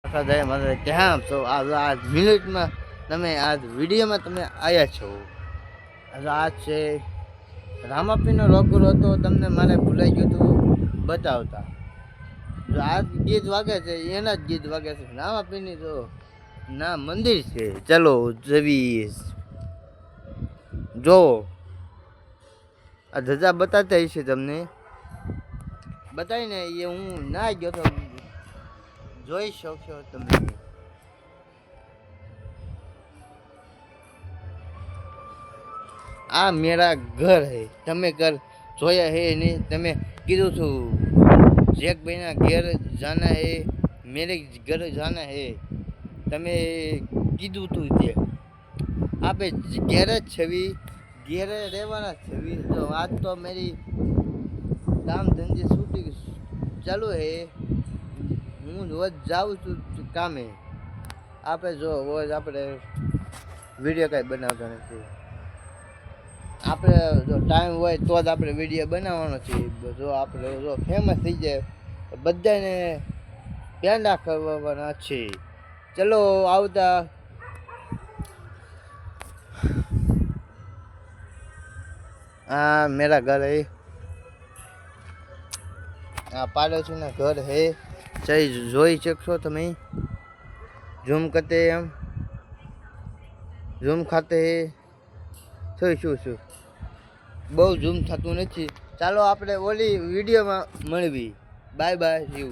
જય માતા કેમ છો? આ મિનિટમાં તમે આ વિડીયોમાં તમે આવ્યા છો. આ છે રામાપીનો રોગુર હતો, તમને મારે ભૂલાઈ ગયું હતું બતાવતા. જો આ ગીત વાગે છે એના જ ગીત વાગે છે. રામાપીની તો ના મંદિર છે. ચલો જવી જો આ ધજા બતાતા હશે તમને, બતાવીને એ હું ના ગયો તો જોઈ શકશો તમે. આ મેરા ઘર હે, તમે ઘર જોયા હે નહીં? તમે કીધું છું જેકભાઈના ઘેર જાના હે, મેરે ઘર જાના હે, તમે કીધું તું તે આપે ઘેર જ છવી, ઘેરે રહેવાના છવી. તો આજ તો મેરી કામ ધંધે શૂટિંગ ચાલુ હે, હું રોજ જાઉં છું કામે. આપણે જો રોજ આપણે વિડીયો કાંઈ બનાવતા નથી. આપણે જો ટાઈમ હોય તો જ આપણે વિડીયો બનાવવાનો છે. જો આપણે જો ફેમસ થઈ જાય બધાને પેંડા ખવડાવવાના છે. ચલો આવતા આ મેરા ઘર હે, આ પાડોશીના ઘર હે. જોઈ શકશો તમે. ઝૂમ કરતે એમ ઝૂમ ખાતે હે શું બહુ ઝૂમ થતું નથી. ચાલો આપણે ઓલી વિડીયોમાં મળવી. Bye bye you.